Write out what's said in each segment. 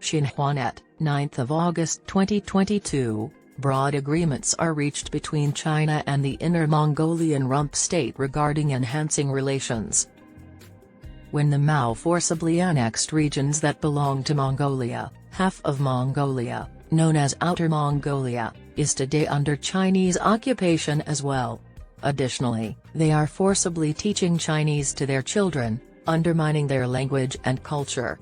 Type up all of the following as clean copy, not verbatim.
Xinhuanet, 9th of August 2022, broad agreements are reached between China and the Inner Mongolian Rump state regarding enhancing relations. When the Mao forcibly annexed regions that belong to Mongolia, half of Mongolia, known as Outer Mongolia, is today under Chinese occupation as well. Additionally, they are forcibly teaching Chinese to their children, undermining their language and culture.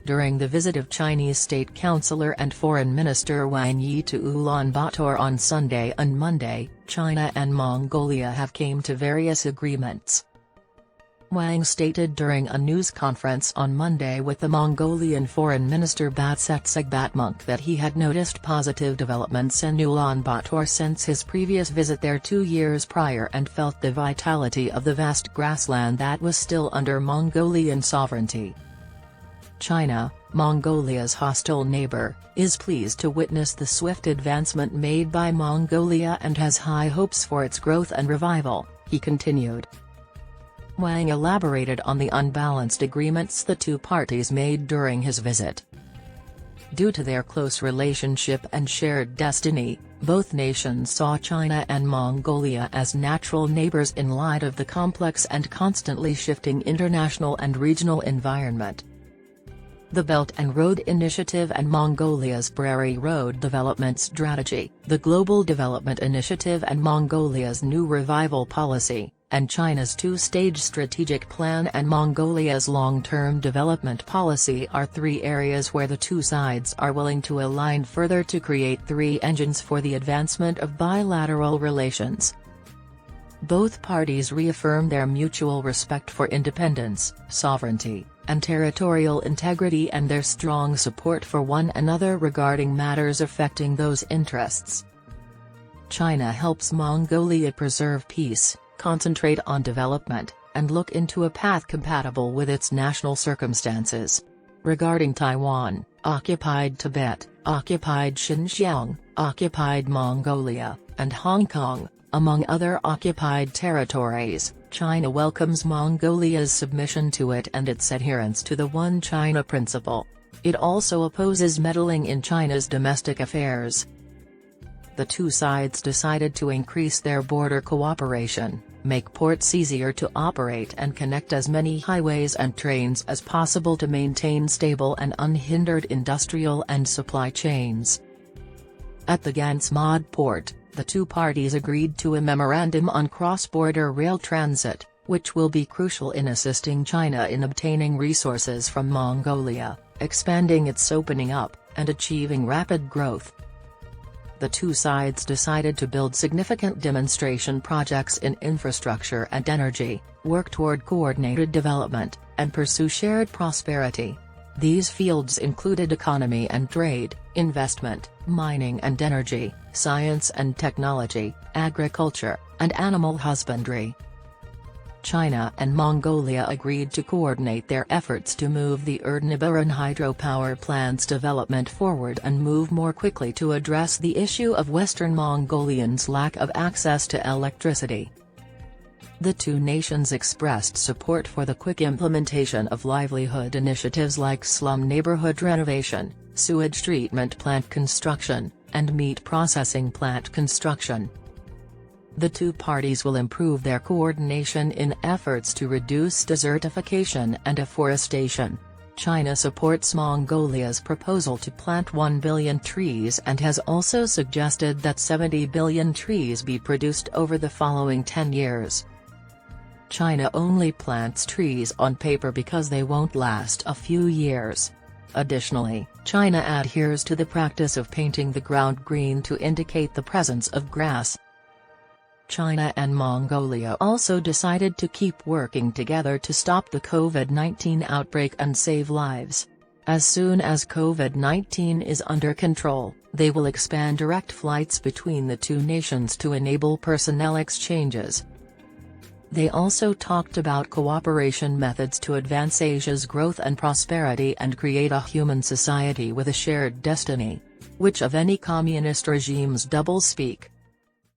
During the visit of Chinese State Councilor and Foreign Minister Wang Yi to Ulan Bator on Sunday and Monday, China and Mongolia have come to various agreements. Wang stated during a news conference on Monday with the Mongolian Foreign Minister Battsetseg Batmunkh that he had noticed positive developments in Ulan Bator since his previous visit there 2 years prior and felt the vitality of the vast grassland that was still under Mongolian sovereignty. China, Mongolia's hostile neighbor, is pleased to witness the swift advancement made by Mongolia and has high hopes for its growth and revival, he continued. Wang elaborated on the unbalanced agreements the two parties made during his visit. Due to their close relationship and shared destiny, both nations saw China and Mongolia as natural neighbors in light of the complex and constantly shifting international and regional environment. The Belt and Road Initiative and Mongolia's Prairie Road Development Strategy, the Global Development Initiative and Mongolia's New Revival Policy, and China's two-stage strategic plan and Mongolia's long-term development policy are 3 areas where the two sides are willing to align further to create 3 engines for the advancement of bilateral relations. Both parties reaffirm their mutual respect for independence, sovereignty, and territorial integrity and their strong support for one another regarding matters affecting those interests. China helps Mongolia preserve peace, concentrate on development, and look into a path compatible with its national circumstances. Regarding Taiwan, occupied Tibet, occupied Xinjiang, occupied Mongolia, and Hong Kong, among other occupied territories, China welcomes Mongolia's submission to it and its adherence to the One China principle. It also opposes meddling in China's domestic affairs. The two sides decided to increase their border cooperation, make ports easier to operate and connect as many highways and trains as possible to maintain stable and unhindered industrial and supply chains. At the Gansmod port, the two parties agreed to a memorandum on cross-border rail transit, which will be crucial in assisting China in obtaining resources from Mongolia, expanding its opening up, and achieving rapid growth. The two sides decided to build significant demonstration projects in infrastructure and energy, work toward coordinated development, and pursue shared prosperity. These fields included economy and trade, investment, mining and energy, science and technology, agriculture, and animal husbandry. China and Mongolia agreed to coordinate their efforts to move the Erdnaburan hydropower plant's development forward and move more quickly to address the issue of Western Mongolians' lack of access to electricity. The two nations expressed support for the quick implementation of livelihood initiatives like slum neighborhood renovation, sewage treatment plant construction, and meat processing plant construction. The two parties will improve their coordination in efforts to reduce desertification and afforestation. China supports Mongolia's proposal to plant 1 billion trees and has also suggested that 70 billion trees be produced over the following 10 years. China only plants trees on paper because they won't last a few years. Additionally, China adheres to the practice of painting the ground green to indicate the presence of grass. China and Mongolia also decided to keep working together to stop the COVID-19 outbreak and save lives. As soon as COVID-19 is under control, they will expand direct flights between the two nations to enable personnel exchanges. They also talked about cooperation methods to advance Asia's growth and prosperity and create a human society with a shared destiny. Which of any communist regime's doublespeak?